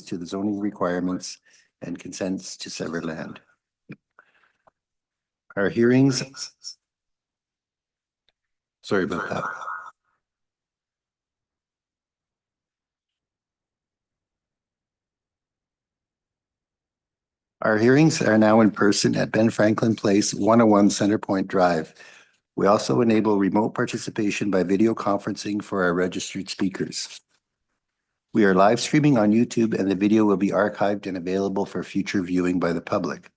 to the zoning requirements and consents to sever land. Our hearings. Sorry about that. Our hearings are now in person at Ben Franklin Place, 101 Centerpoint Drive. We also enable remote participation by video conferencing for our registered speakers. We are live streaming on YouTube and the video will be archived and available for future viewing by the public.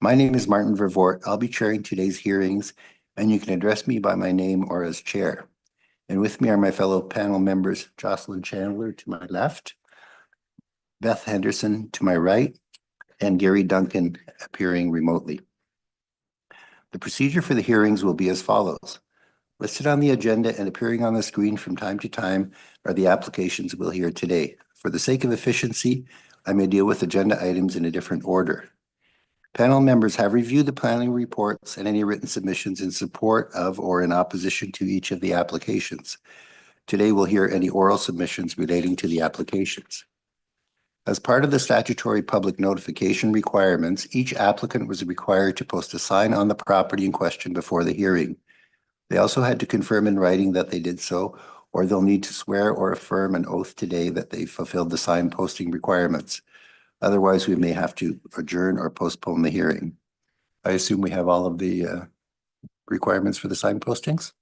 My name is Martin Vervoort. I'll be chairing today's hearings and you can address me by my name or as chair. And with me are my fellow panel members, Jocelyn Chandler to my left, Beth Henderson to my right, and Gary Duncan appearing remotely. The procedure for the hearings will be as follows. Listed on the agenda and appearing on the screen from time to time are the applications we'll hear today. For the sake of efficiency, I may deal with agenda items in a different order. Panel members have reviewed the planning reports and any written submissions in support of or in opposition to each of the applications. Today we'll hear any oral submissions relating to the applications. As part of the statutory public notification requirements, each applicant was required to post a sign on the property in question before the hearing. They also had to confirm in writing that they did so, or they'll need to swear or affirm an oath today that they fulfilled the sign posting requirements. Otherwise, we may have to adjourn or postpone the hearing. I assume we have all of the requirements for the sign postings?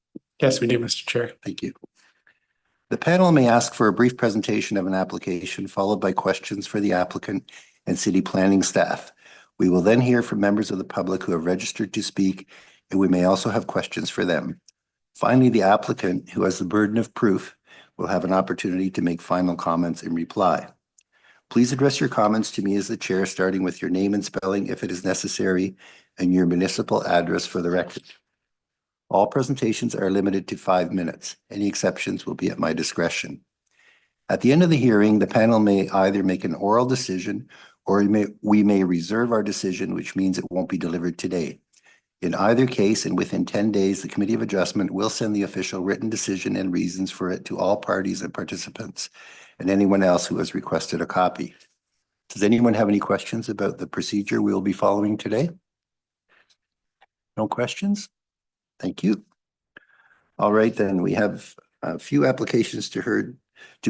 Yes, we do, Mr. Chair. Thank you. The panel may ask for a brief presentation of an application followed by questions for the applicant and city planning staff. We will then hear from members of the public who have registered to speak, and we may also have questions for them. Finally, the applicant, who has the burden of proof, will have an opportunity to make final comments and reply. Please address your comments to me as the chair, starting with your name and spelling if it is necessary, and your municipal address for the record. All presentations are limited to 5 minutes. Any exceptions will be at my discretion. At the end of the hearing, the panel may either make an oral decision or we may reserve our decision, which means it won't be delivered today. In either case, and within 10 days, the Committee of Adjustment will send the official written decision and reasons for it to all parties and participants and anyone else who has requested a copy. Does anyone have any questions about the procedure we will be following today? No questions? Thank you. All right, then we have a few applications to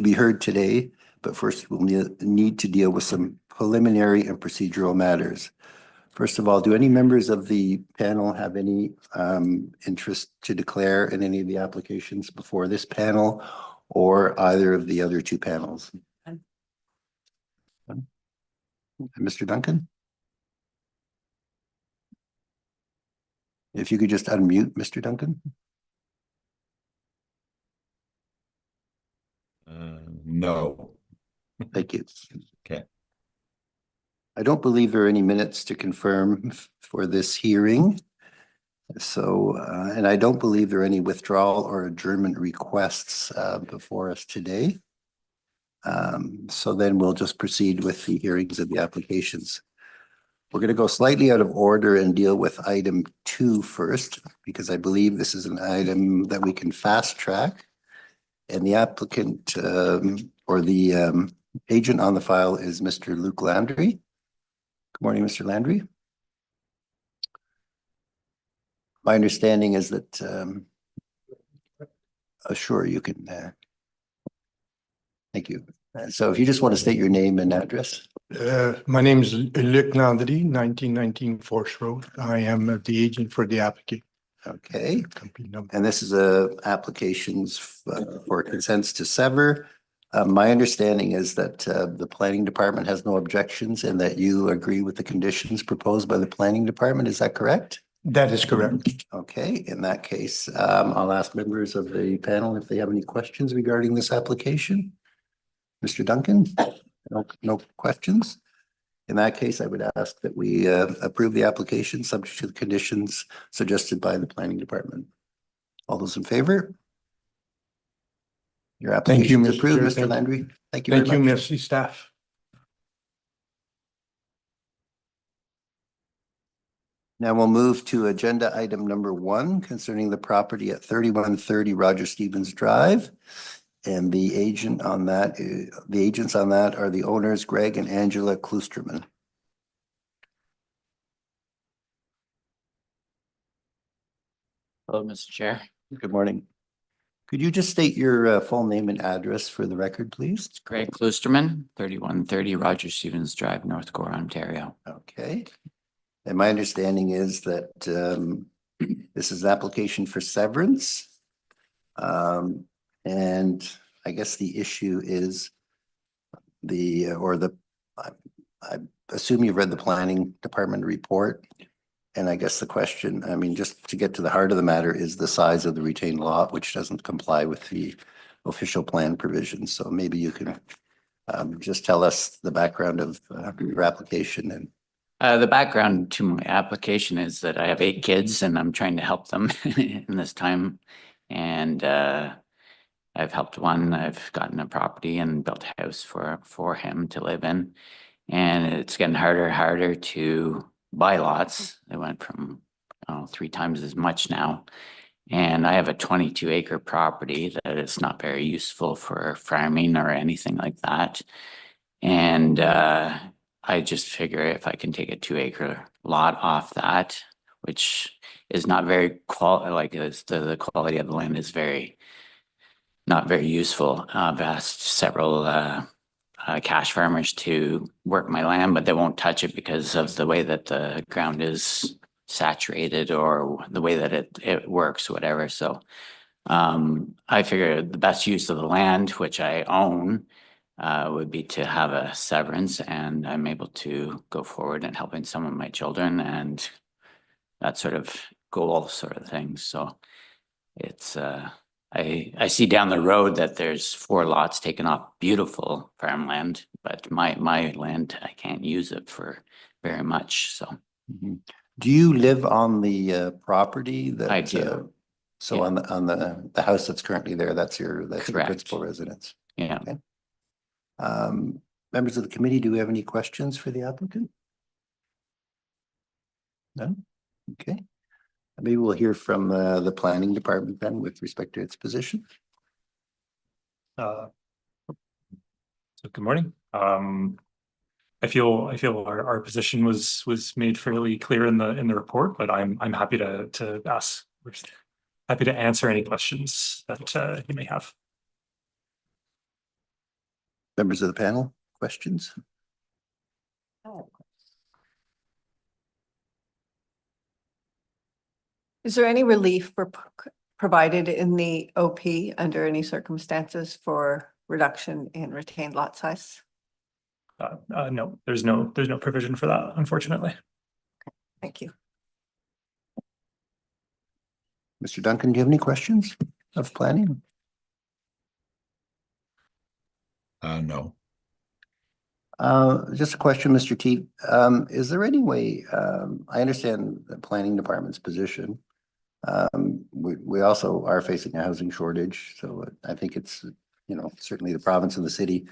be heard today, but first we'll need to deal with some preliminary and procedural matters. First of all, do any members of the panel have any interest to declare in any of the applications before this panel or either of the other two panels? Mr. Duncan? If you could just unmute, Mr. Duncan. No. Thank you. Okay. I don't believe there are any minutes to confirm for this hearing. So, and I don't believe there are any withdrawal or adjournment requests before us today. So then we'll just proceed with the hearings of the applications. We're going to go slightly out of order and deal with item 2 first, because I believe this is an item that we can fast track. And the applicant or the agent on the file is Mr. Luke Landry. Good morning, Mr. Landry. My understanding is that, sure, you can. Thank you. So if you just want to state your name and address. My name is Luc Landry, 1919 Force Road. I am the agent for the applicant. Okay. And this is a applications for consents to sever. My understanding is that the planning department has no objections and that you agree with the conditions proposed by the planning department. Is that correct? That is correct. Okay. In that case, I'll ask members of the panel if they have any questions regarding this application. Mr. Duncan? No questions? In that case, I would ask that we approve the application subject to the conditions suggested by the planning department. All those in favor? Your application is approved, Mr. Landry. Thank you very much. Thank you, merci staff. Now we'll move to agenda item number 1 concerning the property at 3130 Roger Stevens Drive. And the agents on that are the owners, Greg and Angela Klusterman. Hello, Mr. Chair. Good morning. Could you just state your full name and address for the record, please? It's Greg Klusterman, 3130 Roger Stevens Drive, North Gore, Ontario. Okay. And my understanding is that this is an application for severance. And I guess the issue is I assume you've read the planning department report. And I guess the question, I mean, just to get to the heart of the matter, is the size of the retained lot, which doesn't comply with the official plan provisions. So maybe you can just tell us the background of your application. And The background to my application is that I have 8 kids and I'm trying to help them in this time. And I've helped one. I've gotten a property and built a house for him to live in. And it's getting harder to buy lots. They went from 3 times as much now. And I have a 22-acre property that is not very useful for farming or anything like that. And I just figure if I can take a 2-acre lot off that, which is not very the quality of the land is not very useful. I've asked several cash farmers to work my land, but they won't touch it because of the way that the ground is saturated or the way that it works, whatever. So I figure the best use of the land, which I own, would be to have a severance, and I'm able to go forward and helping some of my children and that sort of goal sort of thing. So it's I see down the road that there's 4 lots taken off beautiful farmland, but my land, I can't use it for very much. So do you live on the property that? I do. So Yeah. on the house that's currently there, that's your Correct. principal residence. Yeah. Okay. Members of the committee, do we have any questions for the applicant? No? Okay. Maybe we'll hear from the planning department then with respect to its position. So good morning. I feel our position was made fairly clear in the report, but I'm happy to answer any questions that you may have. Members of the panel, questions? Is there any relief provided in the OP under any circumstances for reduction in retained lot size? No, there's no provision for that, unfortunately. Thank you. Mr. Duncan, do you have any questions of planning? No. Just a question, Mr. T. Is there any way, I understand the planning department's position. We also are facing a housing shortage, so I think it's, certainly the province and the city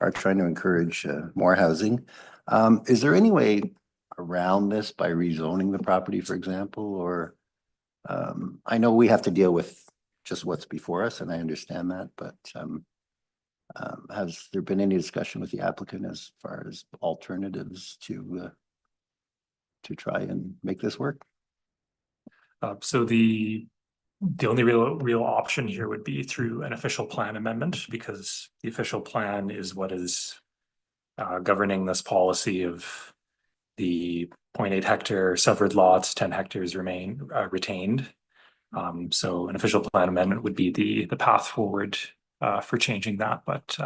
are trying to encourage more housing. Is there any way around this by rezoning the property, for example, or I know we have to deal with just what's before us, and I understand that, but has there been any discussion with the applicant as far as alternatives to try and make this work? So the only real option here would be through an official plan amendment, because the official plan is what is governing this policy of the 0.8 hectare severed lots, 10 hectares remain retained. So an official plan amendment would be the path forward for changing that, but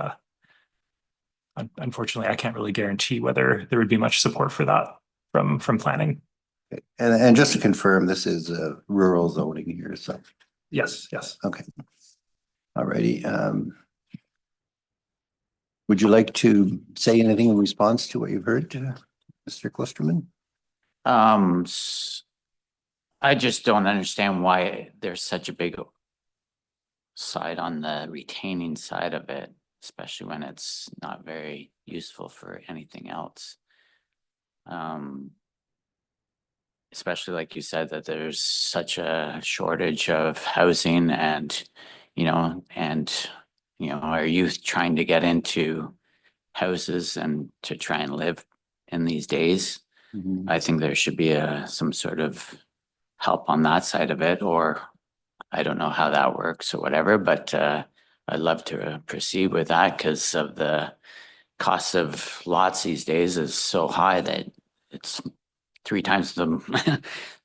unfortunately, I can't really guarantee whether there would be much support for that from planning. Okay. And just to confirm, this is rural zoning here, so. Yes. Okay. All righty. Would you like to say anything in response to what you've heard, Mr. Klusterman? I just don't understand why there's such a big side on the retaining side of it, especially when it's not very useful for anything else. Especially like you said, that there's such a shortage of housing and our youth trying to get into houses and to try and live in these days. I think there should be some sort of help on that side of it, or I don't know how that works or whatever, but I'd love to proceed with that because of the cost of lots these days is so high that it's 3 times the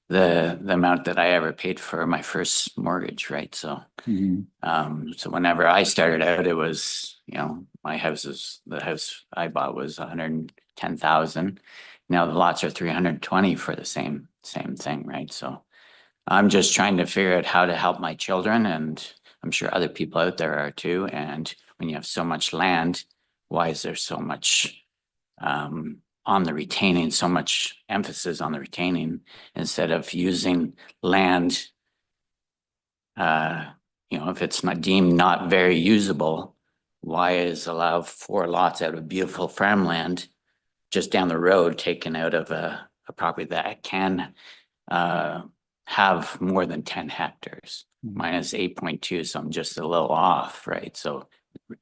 the amount that I ever paid for my first mortgage, right? So so whenever I started out, it was, my the house I bought was 110,000. Now the lots are 320 for the same thing, right? So I'm just trying to figure out how to help my children, and I'm sure other people out there are too. And when you have so much land, why is there so much on the retaining, so much emphasis on the retaining instead of using land? If it's not deemed not very usable, why is allow 4 lots out of beautiful farmland just down the road taken out of a property that can have more than 10 hectares? Mine is 8.2, so I'm just a little off, right? So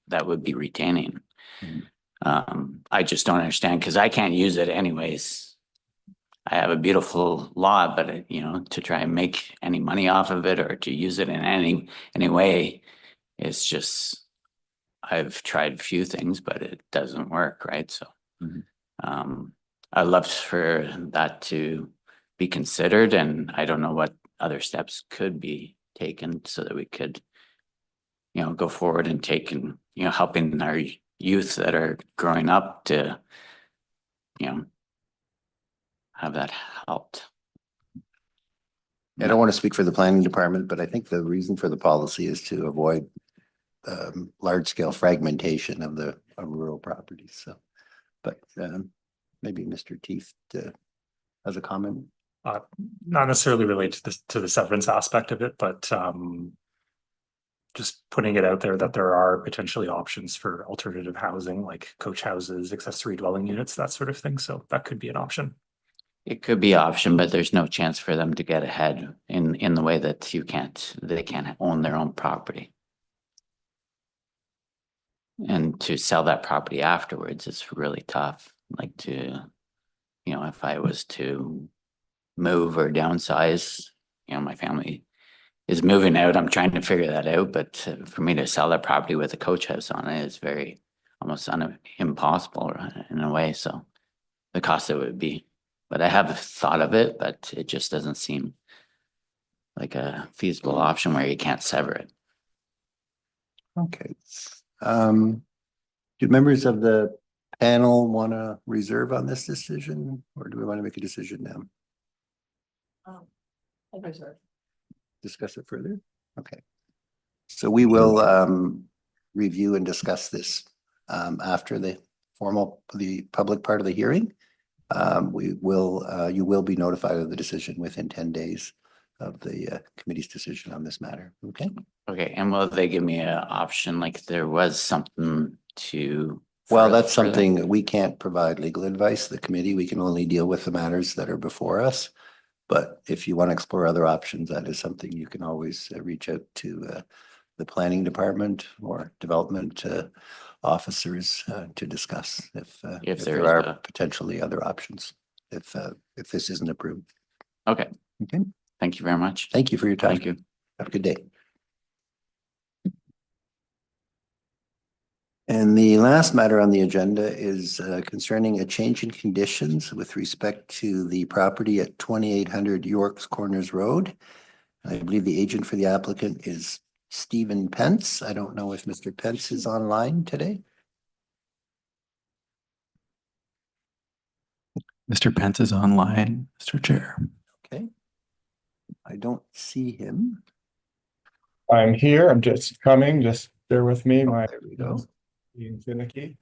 that would be retaining. I just don't understand because I can't use it anyways. I have a beautiful lot, but to try and make any money off of it or to use it in any way, it's just, I've tried a few things, but it doesn't work, right? So I'd love for that to be considered, and I don't know what other steps could be taken so that we could, go forward and helping our youth that are growing up to, have that helped. I don't want to speak for the planning department, but I think the reason for the policy is to avoid large scale fragmentation of rural properties. So, but maybe Mr. Teeth has a comment. Not necessarily related to the severance aspect of it, but just putting it out there that there are potentially options for alternative housing, like coach houses, accessory dwelling units, that sort of thing. So that could be an option. It could be an option, but there's no chance for them to get ahead in the way that they can't own their own property. And to sell that property afterwards, it's really tough. Like if I was to move or downsize, my family is moving out. I'm trying to figure that out, but for me to sell that property with a coach house on it is almost impossible in a way. So the cost it would be. But I have thought of it, but it just doesn't seem like a feasible option where you can't sever it. Okay. Do members of the panel want to reserve on this decision, or do we want to make a decision now? I'll reserve. Discuss it further? Okay. So we will review and discuss this after the public part of the hearing. You will be notified of the decision within 10 days of the committee's decision on this matter. Okay. Okay, and will they give me an option, like there was something to? Well, that's something that we can't provide legal advice. The committee, we can only deal with the matters that are before us. But if you want to explore other options, that is something you can always reach out to the planning department or development officers to discuss if there are potentially other options if this isn't approved. Okay. Okay. Thank you very much. Thank you for your time. Thank you. Have a good day. And the last matter on the agenda is concerning a change in conditions with respect to the property at 2800 York's Corners Road. I believe the agent for the applicant is Stephen Pence. I don't know if Mr. Pence is online today. Mr. Pence is online, Mr. Chair. Okay. I don't see him. I'm here. I'm just coming. Just bear with me. Oh, there we go. Being finicky.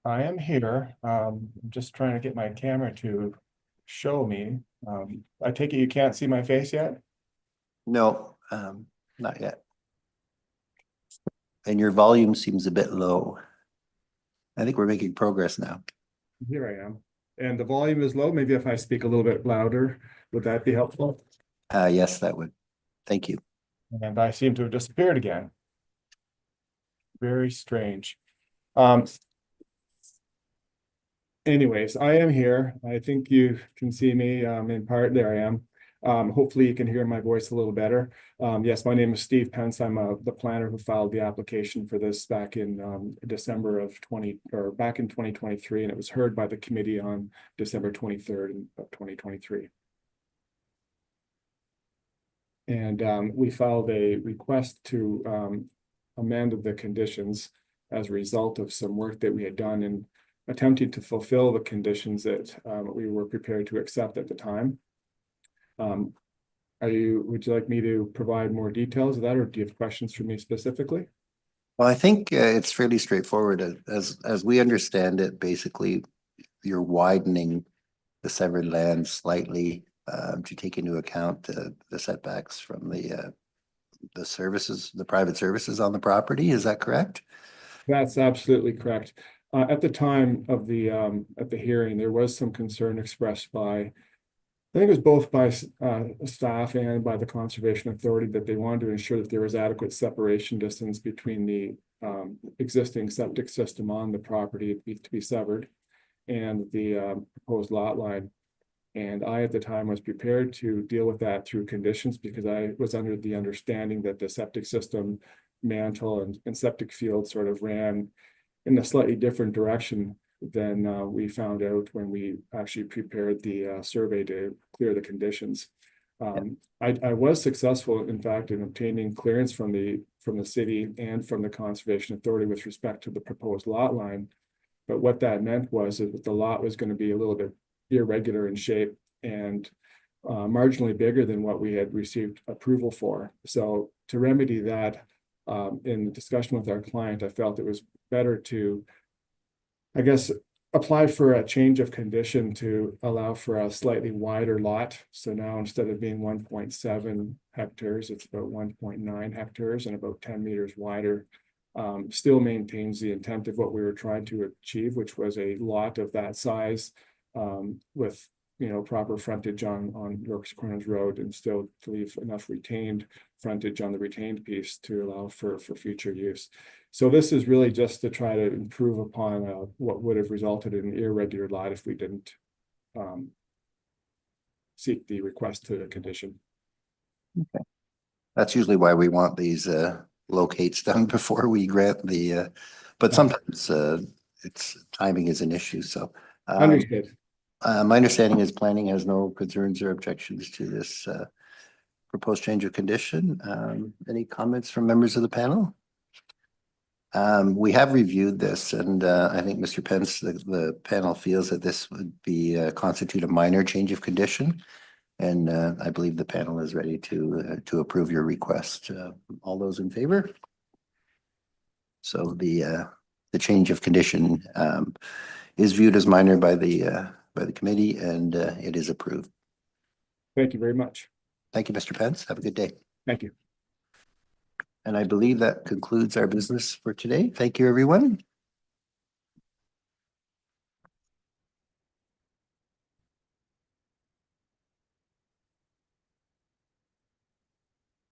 I am here. I'm just trying to get my camera to show me. I take it you can't see my face yet? No, not yet. And your volume seems a bit low. I think we're making progress now. Here I am. And the volume is low. Maybe if I speak a little bit louder, would that be helpful? Yes, that would. Thank you. And I seem to have disappeared again. Very strange. Anyways, I am here. I think you can see me in part. There I am. Hopefully you can hear my voice a little better. Yes, my name is Steve Pence. I'm the planner who filed the application for this back in December of 2023, and it was heard by the committee on December 23rd of 2023. And we filed a request to amend the conditions as a result of some work that we had done in attempting to fulfill the conditions that we were prepared to accept at the time. Would you like me to provide more details of that, or do you have questions for me specifically? Well, I think it's fairly straightforward. As we understand it, basically, you're widening the severed land slightly to take into account the setbacks from the services, the private services on the property. Is that correct? That's absolutely correct. At the time of at the hearing, there was some concern expressed by, I think it was both by staff and by the Conservation Authority, that they wanted to ensure that there was adequate separation distance between the existing septic system on the property to be severed and the proposed lot line. And I, at the time, was prepared to deal with that through conditions, because I was under the understanding that the septic system mantle and septic field sort of ran in a slightly different direction than we found out when we actually prepared the survey to clear the conditions. I was successful, in fact, in obtaining clearance from the city and from the Conservation Authority with respect to the proposed lot line. But what that meant was that the lot was going to be a little bit irregular in shape and marginally bigger than what we had received approval for. So to remedy that, in the discussion with our client, I felt it was better to, I guess, apply for a change of condition to allow for a slightly wider lot. So now, instead of being 1.7 hectares, it's about 1.9 hectares and about 10 meters wider. Still maintains the intent of what we were trying to achieve, which was a lot of that size with, you know, proper frontage on York's Corners Road, and still to leave enough retained frontage on the retained piece to allow for future use. So this is really just to try to improve upon what would have resulted in an irregular lot if we didn't seek the request to the condition. Okay. That's usually why we want these locates done before we grant the, but sometimes it's timing is an issue, so. Understood. My understanding is planning has no concerns or objections to this proposed change of condition. Any comments from members of the panel? We have reviewed this, and I think Mr. Pence, the panel feels that this would be constitute a minor change of condition. And I believe the panel is ready to approve your request. All those in favor? So the change of condition is viewed as minor by the committee, and it is approved. Thank you very much. Thank you, Mr. Pence. Have a good day. Thank you. And I believe that concludes our business for today. Thank you, everyone.